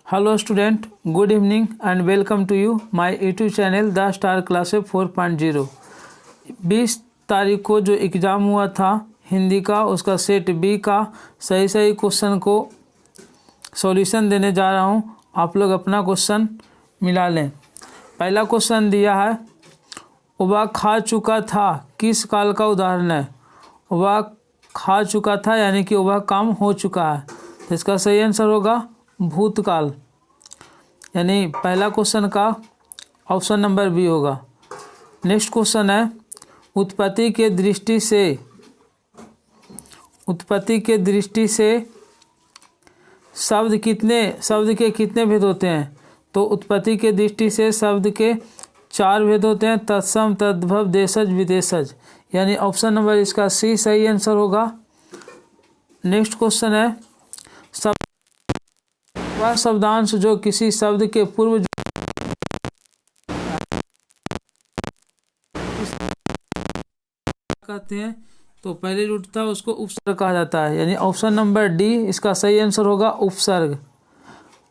Hello student, good evening and welcome to you my YouTube channel The Star Class 4.0। 20 तारीख को जो exam हुआ था हिंदी का, उसका सेट बी का सही क्वेश्चन को सॉल्यूशन देने जा रहा हूं। आप लोग अपना क्वेश्चन मिला लें। पहला क्वेश्चन दिया है, वह खा चुका था किस काल का उदाहरण है। वह खा चुका था यानी कि वह काम हो चुका है, तो इसका सही आंसर होगा भूतकाल, यानी पहला क्वेश्चन का ऑप्शन नंबर बी होगा। नेक्स्ट क्वेश्चन है, उत्पत्ति के दृष्टि से शब्द के कितने भेद होते हैं। तो उत्पत्ति के दृष्टि से शब्द के 4 भेद होते हैं, तत्सम, तद्भव, देशज, विदेशज, यानी ऑप्शन नंबर इसका सी सही आंसर होगा। नेक्स्ट क्वेश्चन है, वह शब्दांश जो किसी शब्द के पूर्व कहते हैं, तो पहले रूट था उसको उपसर्ग कहा जाता है, यानी ऑप्शन नंबर डी इसका सही आंसर होगा उपसर्ग।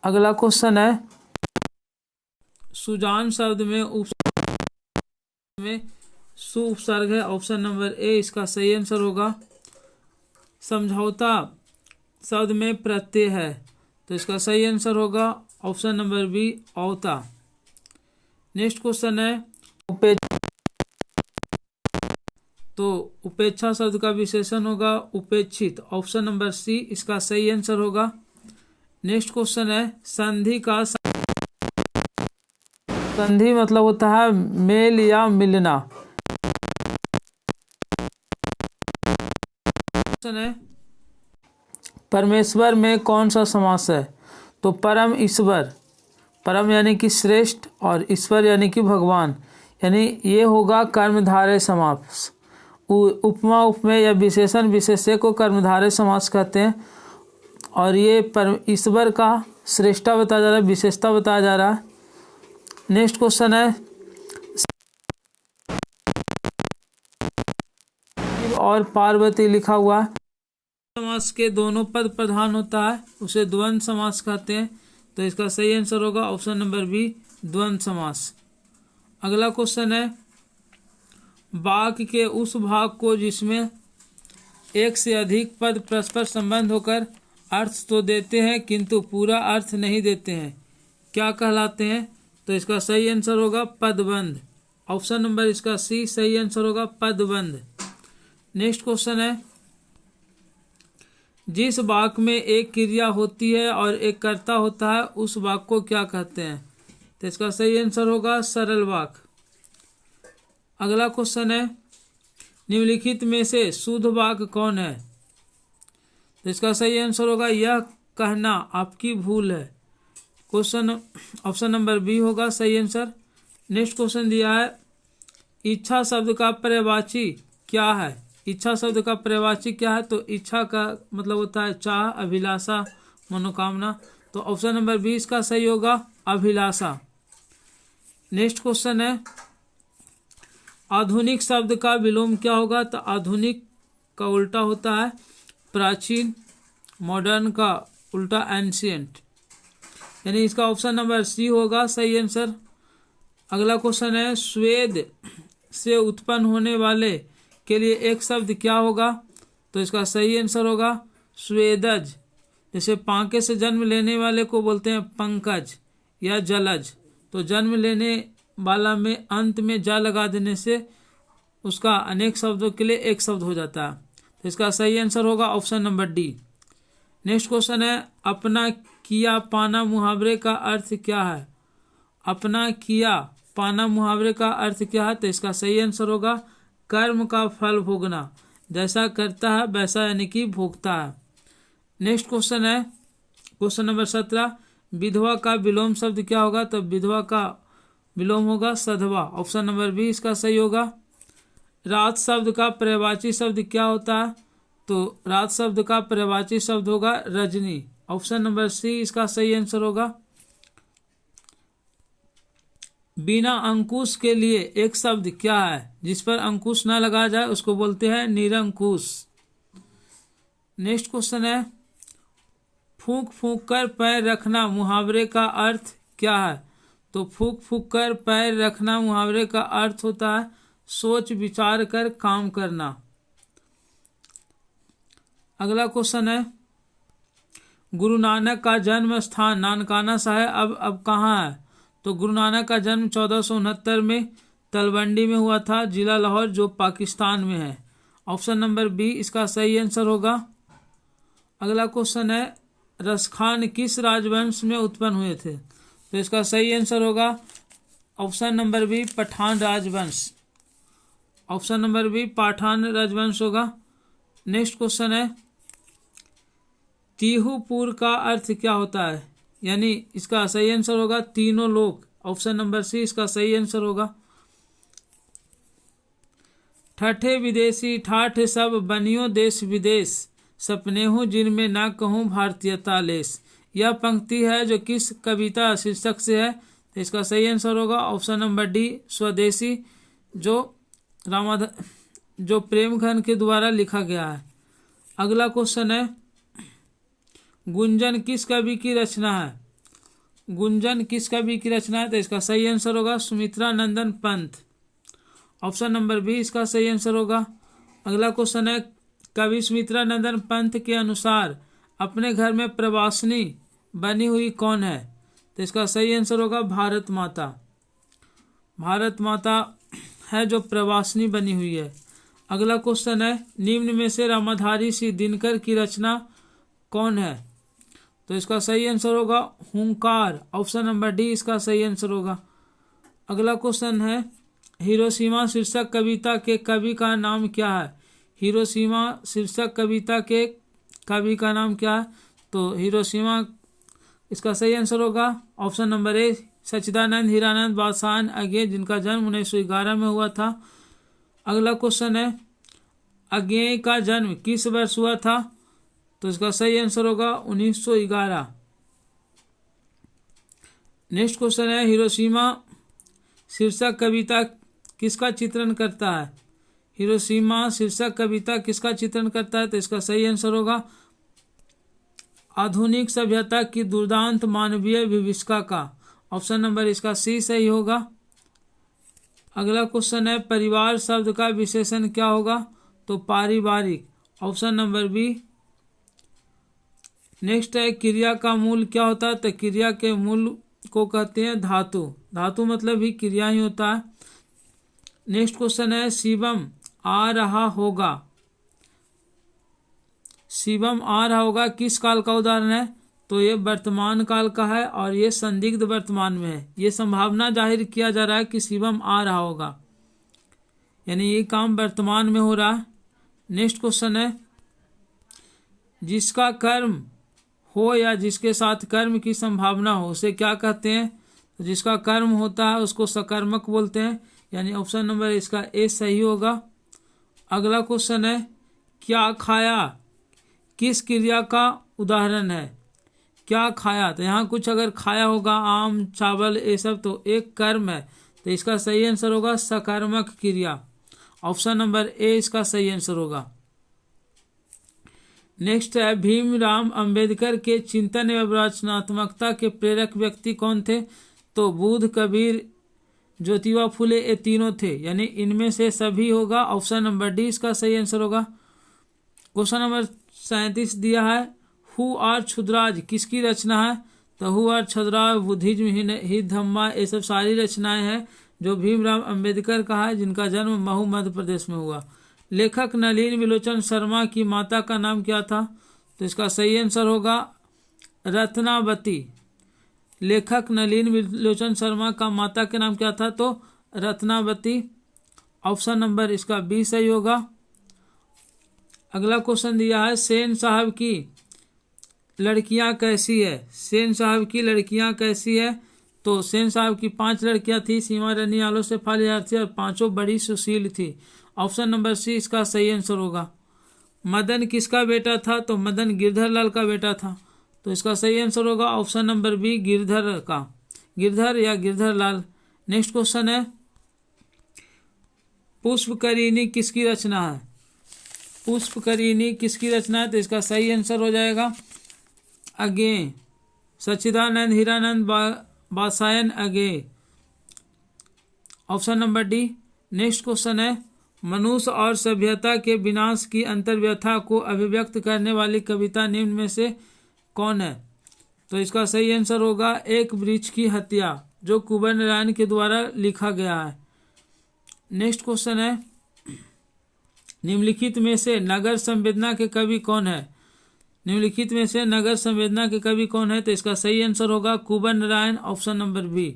अगला क्वेश्चन है, सुजान शब्द में सु उपसर्ग है, ऑप्शन नंबर ए इसका सही आंसर होगा। समझौता शब्द में प्रत्यय है, तो इसका सही आंसर होगा ऑप्शन नंबर बी औता। नेक्स्ट क्वेश्चन है, उपेक्षा शब्द का विशेषण होगा उपेक्षित, ऑप्शन नंबर सी इसका सही आंसर होगा। नेक्स्ट क्वेश्चन है, संधि मतलब होता है मेल या मिलना। क्वेश्चन है, परमेश्वर में कौन सा समास है। तो परम ईश्वर, परम यानी कि श्रेष्ठ और ईश्वर यानी कि भगवान, यानी ये होगा कर्मधारय समास। उपमा उपमेय या विशेषण विशेष्य को कर्मधारय समास कहते हैं, और ये ईश्वर का श्रेष्ठता बताया जा रहा है, विशेषता बताया जा रहा है। नेक्स्ट क्वेश्चन है, और पार्वती लिखा हुआ है, समास के दोनों पद प्रधान होता है, उसे द्वंद्व समास कहते हैं, तो इसका सही आंसर होगा ऑप्शन नंबर बी द्वंद्व समास। अगला क्वेश्चन है, वाक्य के उस भाग को जिसमें एक से अधिक पद परस्पर संबंध होकर अर्थ तो देते हैं किंतु पूरा अर्थ नहीं देते हैं, क्या कहलाते हैं। तो इसका सही आंसर होगा पदबंध, ऑप्शन नंबर इसका सी सही आंसर होगा पदबंध। नेक्स्ट क्वेश्चन है, जिस वाक्य में एक क्रिया होती है और एक कर्ता होता है उस वाक्य को क्या कहते हैं। तो इसका सही आंसर होगा सरल वाक्य। अगला क्वेश्चन है, निम्नलिखित में से शुद्ध वाक्य कौन है। तो इसका सही आंसर होगा यह कहना आपकी भूल है, क्वेश्चन ऑप्शन नंबर बी होगा सही आंसर। नेक्स्ट क्वेश्चन दिया है, इच्छा शब्द का पर्यायवाची क्या है। इच्छा शब्द का पर्यायवाची क्या है। तो इच्छा का मतलब होता है चाह, अभिलाषा, मनोकामना, तो ऑप्शन नंबर 20 का सही होगा अभिलाषा। नेक्स्ट क्वेश्चन है, आधुनिक शब्द का विलोम क्या होगा। तो आधुनिक का उल्टा होता है प्राचीन, मॉडर्न का उल्टा एंशिएंट, यानी इसका ऑप्शन नंबर सी होगा सही आंसर। अगला क्वेश्चन है, स्वेद से उत्पन्न होने वाले के लिए एक शब्द क्या होगा। तो इसका सही आंसर होगा स्वेदज। जैसे पांके से जन्म लेने वाले को बोलते हैं पंकज या जलज, तो जन्म लेने वाला में अंत में जा लगा देने से उसका अनेक शब्दों के लिए एक शब्द हो जाता है, तो इसका सही आंसर होगा option number D. Next question है, अपना किया पाना मुहावरे का अर्थ क्या है। अपना किया पाना मुहावरे का अर्थ क्या है। तो इसका सही आंसर होगा कर्म का फल भोगना, जैसा करता है वैसा यानी कि भोगता है। नेक्स्ट क्वेश्चन है, क्वेश्चन नंबर 17, विधवा का विलोम शब्द क्या होगा। तो विधवा का विलोम होगा सधवा, ऑप्शन नंबर बी इसका सही होगा। रात शब्द का पर्यायवाची शब्द क्या होता है। तो रात शब्द का पर्यायवाची शब्द होगा रजनी, ऑप्शन नंबर सी इसका सही आंसर होगा। बिना अंकुश के लिए एक शब्द क्या है। जिस पर अंकुश ना लगाया जाए उसको बोलते हैं निरंकुश। नेक्स्ट क्वेश्चन है, फूंक फूंक कर पैर रखना मुहावरे का अर्थ क्या है? तो फूंक फूंक कर पैर रखना मुहावरे का अर्थ होता है सोच विचार कर काम करना। अगला क्वेश्चन है, गुरु नानक का जन्म स्थान नानकाना साहिब अब कहाँ है? तो गुरु नानक का जन्म 1469 में तलवंडी में हुआ था, जिला लाहौर, जो पाकिस्तान में है। ऑप्शन नंबर बी इसका सही आंसर होगा। अगला क्वेश्चन है, रसखान किस राजवंश में उत्पन्न हुए थे? तो इसका सही आंसर होगा ऑप्शन नंबर बी पठान राजवंश। ऑप्शन नंबर बी पठान राजवंश होगा। नेक्स्ट क्वेश्चन है, तीहूपुर का अर्थ क्या होता है? यानी इसका सही आंसर होगा तीनों लोग। ऑप्शन नंबर सी इसका सही आंसर होगा। ठठे विदेशी ठाठ सब बनियो देश विदेश, सपने हूँ जिनमें ना कहूँ भारतीयता लेस। यह पंक्ति है जो किस कविता शीर्षक से है? तो इसका सही आंसर होगा ऑप्शन नंबर डी स्वदेशी, जो प्रेमघन के द्वारा लिखा गया है। अगला क्वेश्चन है, गुंजन किस कवि की रचना है? गुंजन किस कवि की रचना है? तो इसका सही आंसर होगा सुमित्रा नंदन पंत। ऑप्शन नंबर बी इसका सही आंसर होगा। अगला क्वेश्चन है, कवि सुमित्रा नंदन पंत के अनुसार अपने घर में प्रवासिनी बनी हुई कौन है? तो इसका सही आंसर होगा भारत माता। भारत माता है जो प्रवासिनी बनी हुई है। अगला क्वेश्चन है, निम्न में से रामाधारी सी दिनकर की रचना कौन है? तो इसका सही आंसर होगा हुंकार। ऑप्शन नंबर डी इसका सही आंसर होगा। अगला क्वेश्चन है, हिरोशिमा शीर्षक कविता के कवि का नाम क्या है? हिरोशिमा शीर्षक कविता के कवि का नाम क्या है? तो हिरोशिमा इसका सही आंसर होगा ऑप्शन नंबर ए सच्चिदानंद हीरानंद बादशाहन अज्ञे, जिनका जन्म 1911 में हुआ था। अगला क्वेश्चन है, अज्ञेय का जन्म किस वर्ष हुआ था? तो इसका सही आंसर होगा 1911। नेक्स्ट क्वेश्चन है, हिरोशिमा शीर्षक कविता किसका चित्रण करता है? हिरोशिमा शीर्षक कविता किसका चित्रण करता है? तो इसका सही आंसर होगा आधुनिक सभ्यता की दुर्दांत मानवीय विभीषिका का। ऑप्शन नंबर इसका सी सही होगा। अगला क्वेश्चन है, परिवार शब्द का विशेषण क्या होगा? तो पारिवारिक। Option number B. नेक्स्ट है, क्रिया का मूल क्या होता है? तो क्रिया के मूल को कहते हैं धातु। धातु मतलब ही क्रिया ही होता है। नेक्स्ट क्वेश्चन है, शिवम आ रहा होगा। शिवम आ रहा होगा किस काल का उदाहरण है? तो ये वर्तमान काल का है और ये संदिग्ध वर्तमान में है। ये संभावना जाहिर किया जा रहा है कि शिवम आ रहा होगा, यानी ये काम वर्तमान में हो रहा है। नेक्स्ट क्वेश्चन है, जिसका कर्म हो या जिसके साथ कर्म की संभावना हो उसे क्या कहते हैं? तो जिसका कर्म होता है उसको सकर्मक बोलते हैं, यानी ऑप्शन नंबर इसका ए सही होगा। अगला क्वेश्चन है, क्या खाया किस क्रिया का उदाहरण है? क्या खाया, तो यहाँ कुछ अगर खाया होगा आम चावल ये सब तो एक कर्म है, तो इसका सही आंसर होगा सकर्मक क्रिया। ऑप्शन नंबर ए इसका सही आंसर होगा। नेक्स्ट है, भीमराव अंबेडकर के चिंतन एवं रचनात्मकता के प्रेरक व्यक्ति कौन थे? तो बुद्ध, कबीर, ज्योतिबा फुले ये तीनों थे, यानी इनमें से सभी होगा। ऑप्शन नंबर डी इसका सही आंसर होगा। क्वेश्चन नंबर 37 दिया है, हु आर क्षुद्राज किसकी रचना है? तो हु आर क्षुद्राज, बुद्धिज्म, हित धम्मा ये सब सारी रचनाएं हैं जो भीमराव अंबेडकर का है, जिनका जन्म महू मध्य प्रदेश में हुआ। लेखक नलिन विलोचन शर्मा की माता का नाम क्या था? तो इसका सही आंसर होगा रत्नावती। लेखक नलिन विलोचन शर्मा का माता के नाम क्या था? तो रत्नावती। ऑप्शन नंबर इसका बी सही होगा। अगला क्वेश्चन दिया है, सेन साहब की लड़कियां कैसी है? सेन साहब की लड़कियां कैसी है? तो सेन साहब की 5 लड़कियां थी, सीमा रानी, आलो से फालियार थी और 5 बड़ी सुशील थी। ऑप्शन नंबर सी इसका सही आंसर होगा। मदन किसका बेटा था? तो मदन गिरधर लाल का बेटा था, तो इसका सही आंसर होगा ऑप्शन नंबर बी गिरधर का, गिरधर या गिरधर लाल। नेक्स्ट क्वेश्चन है, पुष्पकरिणी किसकी रचना है? पुष्पकरिणी किसकी रचना है? तो इसका सही आंसर हो जाएगा अगे, सच्चिदानंद हीरानंद बासायन अगे। Option number D. Next question है, मनुष्य और सभ्यता के विनाश की अंतर्व्यथा को अभिव्यक्त करने वाली कविता निम्न में से कौन है? तो इसका सही आंसर होगा एक वृक्ष की हत्या, जो कुंवर नारायण के द्वारा लिखा गया है। नेक्स्ट क्वेश्चन है, निम्नलिखित में से नगर संवेदना के कवि कौन है? निम्नलिखित में से नगर संवेदना के कवि कौन है? तो इसका सही आंसर होगा कुंवर नारायण, ऑप्शन नंबर बी।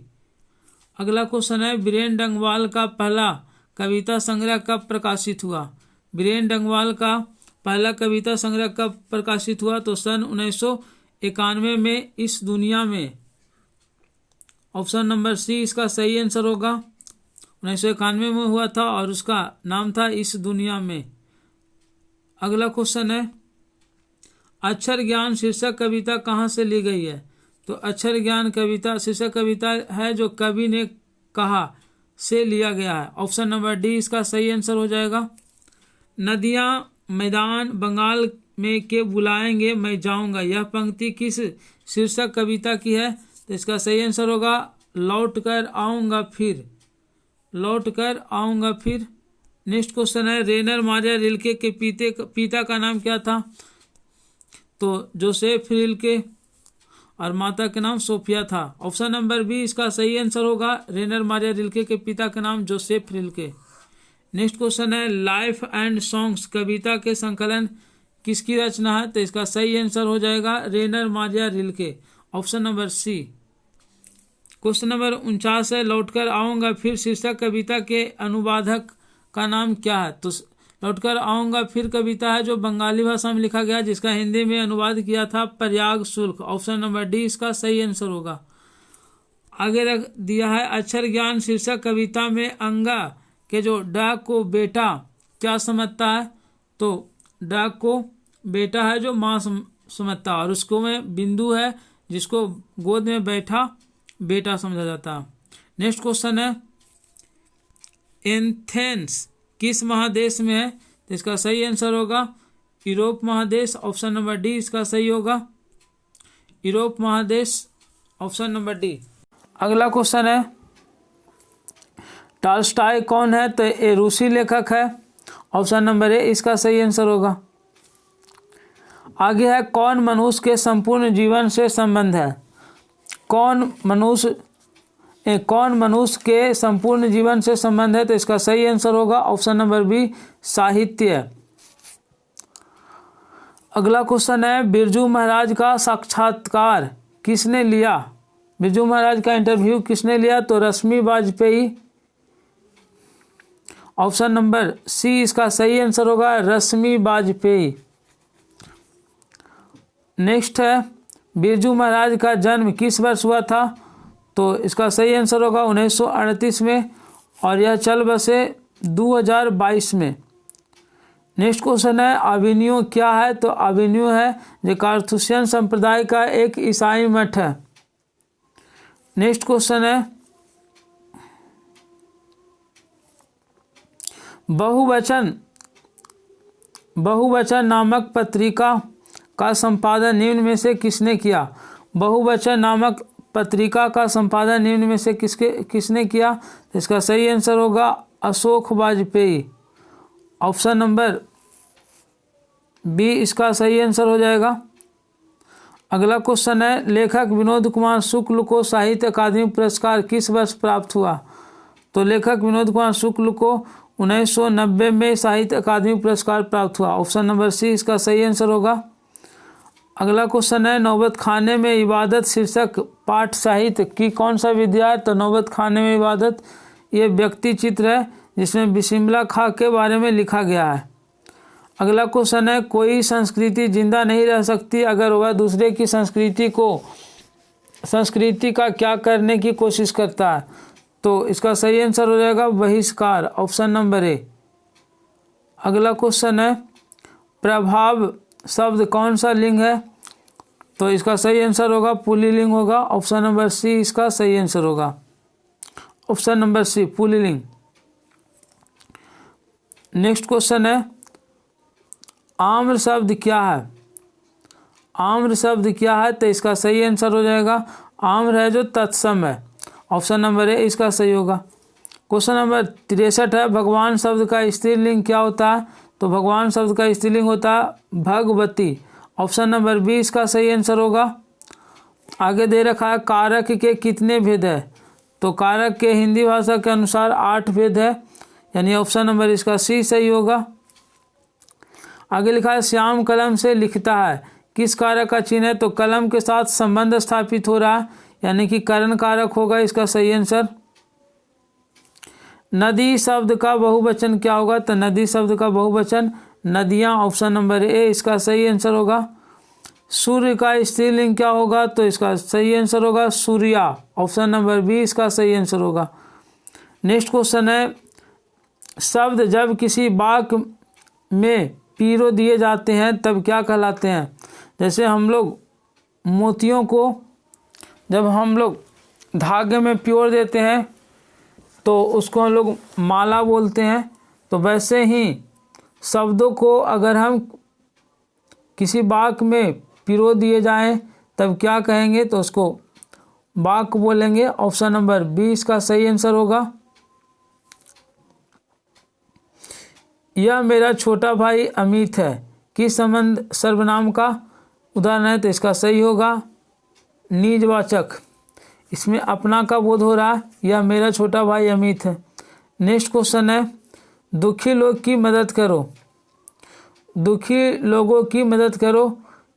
अगला क्वेश्चन है, बीरेन डंगवाल का पहला कविता संग्रह कब प्रकाशित हुआ? बीरेन डंगवाल का पहला कविता संग्रह कब प्रकाशित हुआ? तो सन 1991 में इस दुनिया में, ऑप्शन नंबर सी इसका सही आंसर होगा। 1991 में हुआ था और उसका नाम था इस दुनिया में। अगला क्वेश्चन है, अक्षर ज्ञान शीर्षक कविता कहाँ से ली गई है? तो अक्षर ज्ञान कविता शीर्षक कविता है जो कवि ने कहा से लिया गया है। ऑप्शन नंबर डी इसका सही आंसर हो जाएगा। नदियां मैदान बंगाल में के बुलाएंगे मैं जाऊंगा, यह पंक्ति किस शीर्षक कविता की है? तो इसका सही आंसर होगा लौट कर आऊंगा फिर, लौट कर आऊंगा फिर। नेक्स्ट क्वेश्चन है, रेनर मारिया रिल्के के पिता का नाम क्या था? तो जोसेफ रिल्के, और माता का नाम सोफिया था। ऑप्शन नंबर बी इसका सही आंसर होगा, रेनर मारिया रिल्के के पिता का नाम जोसेफ रिल्के। नेक्स्ट क्वेश्चन है, लाइफ एंड सॉन्ग्स कविता के संकलन किसकी रचना है? तो इसका सही आंसर हो जाएगा Rainer Maria Rilke, option number C. Question number 49 है, लौटकर आऊंगा फिर शीर्षक कविता के अनुवादक का नाम क्या है? तो लौटकर आऊंगा फिर कविता है जो बंगाली भाषा में लिखा गया, जिसका हिंदी में अनुवाद किया था प्रयाग शुल्क, ऑप्शन नंबर डी इसका सही आंसर होगा। आगे रख दिया है, अक्षर ज्ञान शीर्षक कविता में अंगा के जो डा को बेटा क्या समझता है? तो डा को बेटा है जो माँ समझता है, और उसको में बिंदु है जिसको गोद में बैठा बेटा समझा जाता है। नेक्स्ट क्वेश्चन है, एथेंस किस महादेश में है? तो इसका सही आंसर होगा यूरोप महादेश, ऑप्शन नंबर डी इसका सही होगा, यूरोप महादेश, ऑप्शन नंबर डी। अगला क्वेश्चन है, टॉल्स्टॉय कौन है? तो ये रूसी लेखक है, ऑप्शन नंबर ए इसका सही आंसर होगा। आगे है, कौन मनुष्य के संपूर्ण जीवन से संबंध है? कौन मनुष्य के संपूर्ण जीवन से संबंध है? तो इसका सही आंसर होगा ऑप्शन नंबर बी साहित्य। अगला क्वेश्चन है, बिरजू महाराज का साक्षात्कार किसने लिया? बिरजू महाराज का इंटरव्यू किसने लिया? तो रश्मि वाजपेयी, ऑप्शन नंबर सी इसका सही आंसर होगा रश्मि वाजपेयी। नेक्स्ट है, बिरजू महाराज का जन्म किस वर्ष हुआ था? तो इसका सही आंसर होगा 1938 में, और यह चल बसे 2022 में। नेक्स्ट क्वेश्चन है, अवेन्यू क्या है? तो अवेन्यू है जो कार्थुसियन संप्रदाय का एक ईसाई मठ है। नेक्स्ट क्वेश्चन है, बहुवचन नामक पत्रिका का संपादन निम्न में से किसने किया? बहुवचन नामक पत्रिका का संपादन निम्न में से किसने किया? इसका सही आंसर होगा Ashok Vajpeyi, option number B इसका सही आंसर हो जाएगा। अगला क्वेश्चन है, लेखक विनोद कुमार शुक्ल को साहित्य अकादमी पुरस्कार किस वर्ष प्राप्त हुआ? तो लेखक विनोद कुमार शुक्ल को 1990 में साहित्य अकादमी पुरस्कार प्राप्त हुआ, ऑप्शन नंबर सी इसका सही आंसर होगा। अगला क्वेश्चन है, नौबत खाने में इबादत शीर्षक पाठ साहित्य की कौन सा विधा है? तो नौबत खाने में इबादत ये व्यक्ति चित्र है जिसमें बिस्मिल्लाह खां के बारे में लिखा गया है। अगला क्वेश्चन है, कोई संस्कृति जिंदा नहीं रह सकती अगर वह दूसरे की संस्कृति का क्या करने की कोशिश करता है? तो इसका सही आंसर हो जाएगा बहिष्कार, ऑप्शन नंबर ए। अगला क्वेश्चन है, प्रभाव शब्द कौन सा लिंग है? तो इसका सही आंसर होगा पुल्लिंग होगा, ऑप्शन नंबर सी इसका सही आंसर होगा, ऑप्शन नंबर सी पुल्लिंग। नेक्स्ट क्वेश्चन है, आम्र शब्द क्या है? आम्र शब्द क्या है, तो इसका सही आंसर हो जाएगा आम्र है जो तत्सम है। ऑप्शन नंबर ए इसका सही होगा। क्वेश्चन नंबर 63 है, भगवान शब्द का स्त्रीलिंग क्या होता है, तो भगवान शब्द का स्त्रीलिंग होता है भगवती। ऑप्शन नंबर बी इसका सही आंसर होगा। आगे दे रखा है कारक के कितने भेद है, तो कारक के हिंदी भाषा के अनुसार 8 भेद है, यानी ऑप्शन नंबर इसका सी सही होगा। आगे लिखा है श्याम कलम से लिखता है, किस कारक का चिन्ह है, तो कलम के साथ संबंध स्थापित हो रहा है, यानी कि करण कारक होगा इसका सही आंसर। नदी शब्द का बहुवचन क्या होगा, तो नदी शब्द का बहुवचन नदियां। ऑप्शन नंबर ए इसका सही आंसर होगा। सूर्य का स्त्रीलिंग क्या होगा, तो इसका सही आंसर होगा सूर्या। ऑप्शन नंबर बी इसका सही आंसर होगा। नेक्स्ट क्वेश्चन है, शब्द जब किसी वाक्य में पीरो दिए जाते हैं तब क्या कहलाते हैं। जैसे हम लोग मोतियों को जब हम लोग धागे में पिरो देते हैं तो उसको हम लोग माला बोलते हैं, तो वैसे ही शब्दों को अगर हम किसी वाक्य में पिरो दिए जाएं तब क्या कहेंगे, तो उसको वाक्य बोलेंगे। ऑप्शन नंबर बी इसका सही आंसर होगा। यह मेरा छोटा भाई अमित है, किस संबंध सर्वनाम का उदाहरण है, तो इसका सही होगा निजवाचक। इसमें अपना का बोध हो रहा है, यह मेरा छोटा भाई अमित है। नेक्स्ट क्वेश्चन है, दुखी लोग की मदद करो, दुखी लोगों की मदद करो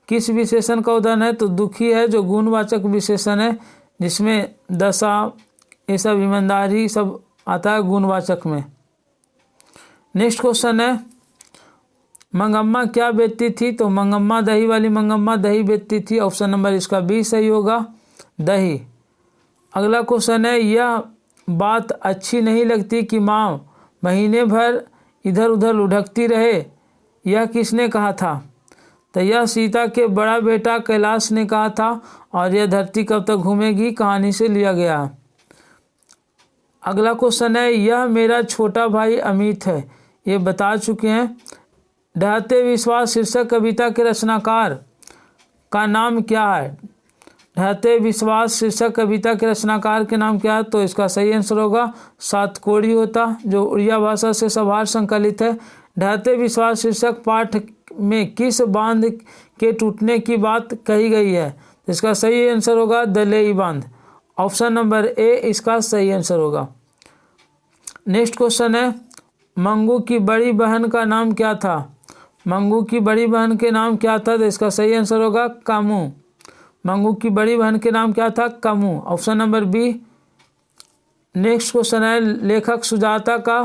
किस विशेषण का उदाहरण है, तो दुखी है जो गुणवाचक विशेषण है, जिसमें दशा ये सब ईमानदारी सब आता है गुणवाचक में। नेक्स्ट क्वेश्चन है, मंगम्मा क्या बेचती थी, तो मंगम्मा दही वाली मंगम्मा दही बेचती थी। ऑप्शन नंबर इसका बी सही होगा दही। अगला क्वेश्चन है, यह बात अच्छी नहीं लगती कि माँ महीने भर इधर उधर लुढ़कती रहे, यह किसने कहा था, तो यह सीता के बड़ा बेटा कैलाश ने कहा था, और यह धरती कब तक घूमेगी कहानी से लिया गया। अगला क्वेश्चन है, यह मेरा छोटा भाई अमित है, ये बता चुके हैं। ढहते विश्वास शीर्षक कविता के रचनाकार का नाम क्या है, ढहते विश्वास शीर्षक कविता के रचनाकार के नाम क्या है, तो इसका सही आंसर होगा सातकोड़ी होता, जो उड़िया भाषा से सभार संकलित है। ढहते विश्वास शीर्षक पाठ में किस बांध के टूटने की बात कही गई है, तो इसका सही आंसर होगा दलेई बांध। ऑप्शन नंबर ए इसका सही आंसर होगा। नेक्स्ट क्वेश्चन है, मंगू की बड़ी बहन का नाम क्या था, मंगू की बड़ी बहन के नाम क्या था, तो इसका सही आंसर होगा कामू। मंगू की बड़ी बहन के नाम क्या था, कामू। Option number B. Next question है, लेखक सुजाता का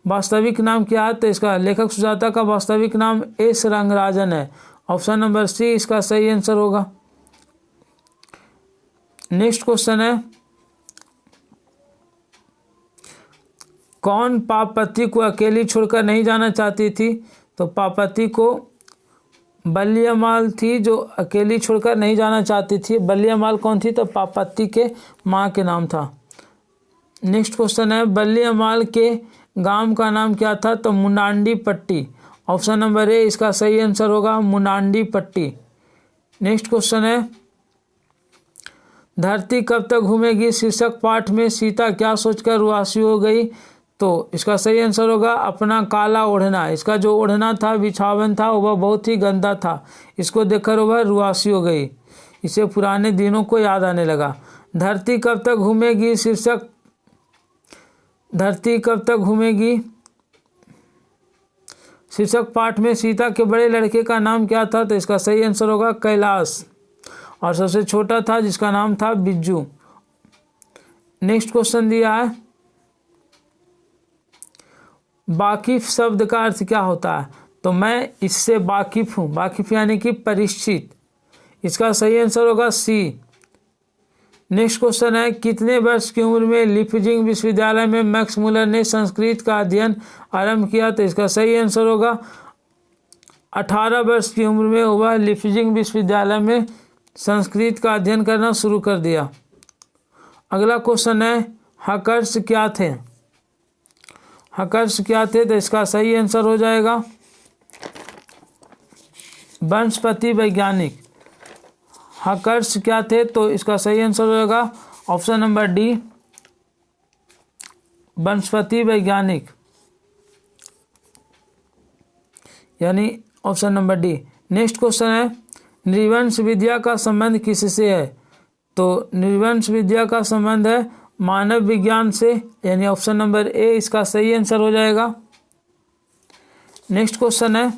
वास्तविक नाम क्या है, तो इसका लेखक सुजाता का वास्तविक नाम एस रंगराजन है। ऑप्शन नंबर सी इसका सही आंसर होगा। नेक्स्ट क्वेश्चन है, कौन पार्वती को अकेली छोड़कर नहीं जाना चाहती थी, तो पार्वती को बलियामाल थी जो अकेली छोड़कर नहीं जाना चाहती थी। बलियामाल कौन थी, तो पार्वती के माँ के नाम था। नेक्स्ट क्वेश्चन है, बलियामाल के गांव का नाम क्या था, तो मुनांडी पट्टी। ऑप्शन नंबर ए इसका सही आंसर होगा मुनांडी पट्टी। नेक्स्ट क्वेश्चन है, धरती कब तक घूमेगी शीर्षक पाठ में सीता क्या सोचकर रुआसी हो गई, तो इसका सही आंसर होगा अपना काला ओढ़ना। इसका जो ओढ़ना था बिछावन था वह बहुत ही गंदा था, इसको देखकर वह रुआसी हो गई, इसे पुराने दिनों को याद आने लगा। धरती कब तक घूमेगी शीर्षक, धरती कब तक घूमेगी शीर्षक पाठ में सीता के बड़े लड़के का नाम क्या था, तो इसका सही आंसर होगा कैलाश, और सबसे छोटा था जिसका नाम था बिज्जू। नेक्स्ट क्वेश्चन दिया है, वाकिफ शब्द का अर्थ क्या होता है, तो मैं इससे वाकिफ हूँ, वाकिफ यानी कि परिचित, इसका सही आंसर होगा सी। नेक्स्ट क्वेश्चन है, कितने वर्ष की उम्र में लीपजिंग विश्वविद्यालय में मैक्स मुलर ने संस्कृत का अध्ययन आरंभ किया, तो इसका सही आंसर होगा 18 वर्ष की उम्र में वह लीपजिंग विश्वविद्यालय में संस्कृत का अध्ययन करना शुरू कर दिया। अगला क्वेश्चन है, हकर्ष क्या थे, हकर्ष क्या थे, तो इसका सही आंसर हो जाएगा वनस्पति वैज्ञानिक। हाकर्स क्या थे, तो इसका सही आंसर हो जाएगा ऑप्शन नंबर डी, वनस्पति वैज्ञानिक, यानी option number D. Next question है, नृवंश विद्या का संबंध किससे है, तो नृवंश विद्या का संबंध है मानव विज्ञान से, यानी ऑप्शन नंबर ए इसका सही आंसर हो जाएगा। नेक्स्ट क्वेश्चन है,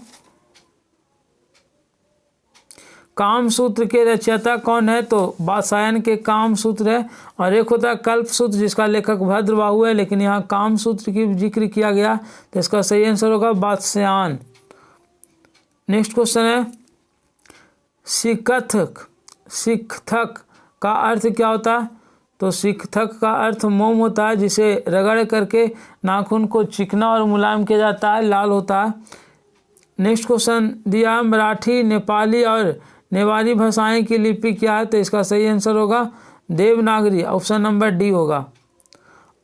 काम सूत्र के रचयिता कौन है, तो वात्सायन के काम सूत्र है, और एक होता है कल्प सूत्र जिसका लेखक भद्रबाहु है, लेकिन यहाँ काम सूत्र की जिक्र किया गया तो इसका सही आंसर होगा वात्स्यायन। नेक्स्ट क्वेश्चन है, सिकथक का अर्थ क्या होता है, तो सिकथक का अर्थ मोम होता है जिसे रगड़ करके नाखून को चिकना और मुलायम किया जाता है, लाल होता है। नेक्स्ट क्वेश्चन दिया, मराठी, नेपाली और नेवारी भाषाएं की लिपि क्या है, तो इसका सही आंसर होगा देवनागरी, ऑप्शन नंबर डी होगा।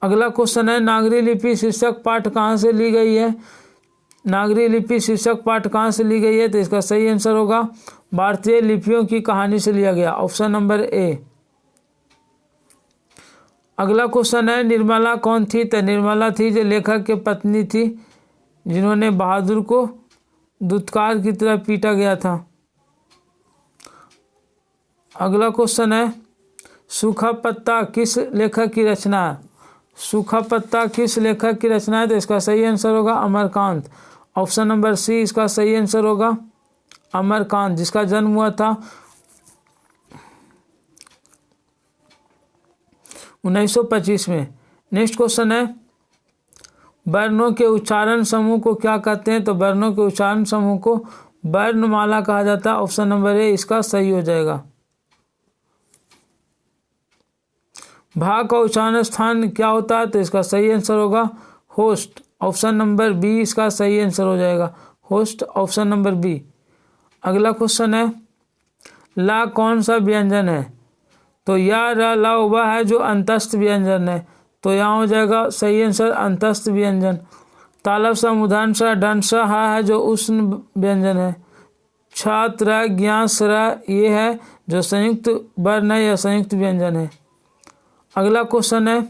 अगला क्वेश्चन है, नागरी लिपि शीर्षक पाठ कहाँ से ली गई है, नागरी लिपि शीर्षक पाठ कहाँ से ली गई है, तो इसका सही आंसर होगा भारतीय लिपियों की कहानी से लिया गया, ऑप्शन नंबर ए। अगला क्वेश्चन है, निर्मला कौन थी, तो निर्मला थी जो लेखक की पत्नी थी जिन्होंने बहादुर को दुत्कार की तरह पीटा गया था। अगला क्वेश्चन है, सूखा पत्ता किस लेखक की रचना है, सूखा पत्ता किस लेखक की रचना है, तो इसका सही आंसर होगा अमरकांत, ऑप्शन नंबर सी इसका सही आंसर होगा अमरकांत, जिसका जन्म हुआ था 1925 में। नेक्स्ट क्वेश्चन है, वर्णों के उच्चारण समूह को क्या कहते हैं, तो वर्णों के उच्चारण समूह को वर्णमाला कहा जाता है, ऑप्शन नंबर ए इसका सही हो जाएगा। भा का उच्चारण स्थान क्या होता है, तो इसका सही आंसर होगा होस्ट, ऑप्शन नंबर बी इसका सही आंसर हो जाएगा, होस्ट, ऑप्शन नंबर बी। अगला क्वेश्चन है, ला कौन सा व्यंजन है, तो या र ला वह है जो अंतस्थ व्यंजन है, तो यहाँ हो जाएगा सही आंसर अंतस्थ व्यंजन। तालब सा मूर्धन सा दंड सा हा है जो उष्ण व्यंजन है। छात्र ज्ञा सरा ये है जो संयुक्त वर्ण है या संयुक्त व्यंजन है। अगला क्वेश्चन है,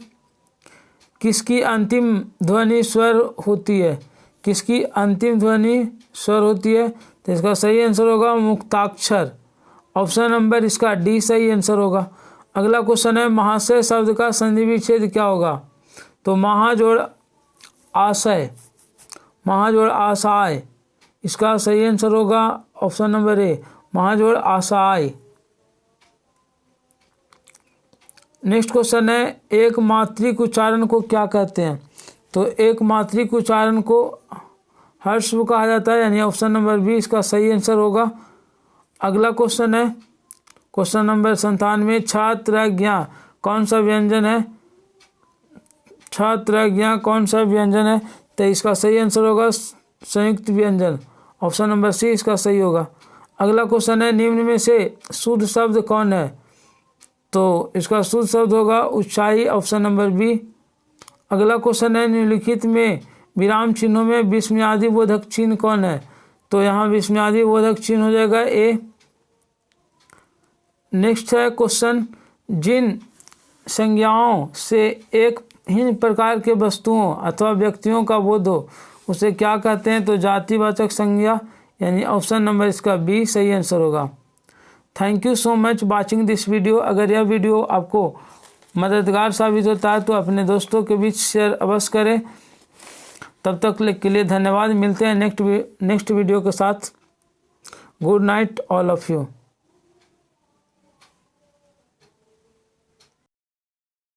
किसकी अंतिम ध्वनि स्वर होती है, किसकी अंतिम ध्वनि स्वर होती है, तो इसका सही आंसर होगा मुक्ताक्षर, ऑप्शन नंबर इसका डी सही आंसर होगा। अगला क्वेश्चन है, महाशय शब्द का संधि विच्छेद क्या होगा, तो महाजोड़ आशय, महाजोड़ आशाय, इसका सही आंसर होगा ऑप्शन नंबर ए महाजोड़ आशाय। नेक्स्ट क्वेश्चन है, एक मात्रिक उच्चारण को क्या कहते हैं, तो एक मात्रिक उच्चारण को हर्षव कहा जाता है, यानी ऑप्शन नंबर बी इसका सही आंसर होगा। अगला क्वेश्चन है क्वेश्चन नंबर 97, छात्रज्ञा कौन सा व्यंजन है, छात्रज्ञा कौन सा व्यंजन है, तो इसका सही आंसर होगा संयुक्त व्यंजन, ऑप्शन नंबर सी इसका सही होगा। अगला क्वेश्चन है, निम्न में से शुद्ध शब्द कौन है, तो इसका शुद्ध शब्द होगा उत्साही, ऑप्शन नंबर बी। अगला क्वेश्चन है, निम्नलिखित में विराम चिन्हों में विस्मयादि बोधक चिन्ह कौन है, तो यहाँ विस्मयादि बोधक चिन्ह हो जाएगा ए। नेक्स्ट है क्वेश्चन, जिन संज्ञाओं से एक ही प्रकार के वस्तुओं अथवा व्यक्तियों का बोध हो उसे क्या कहते हैं, तो जातिवाचक संज्ञा, यानी ऑप्शन नंबर इसका बी सही आंसर होगा। Thank you so much watching this video. अगर यह वीडियो आपको मददगार साबित होता है तो अपने दोस्तों के बीच शेयर अवश्य करें। तब तक के लिए धन्यवाद, मिलते हैं नेक्स्ट वीडियो के साथ। Good night all of you.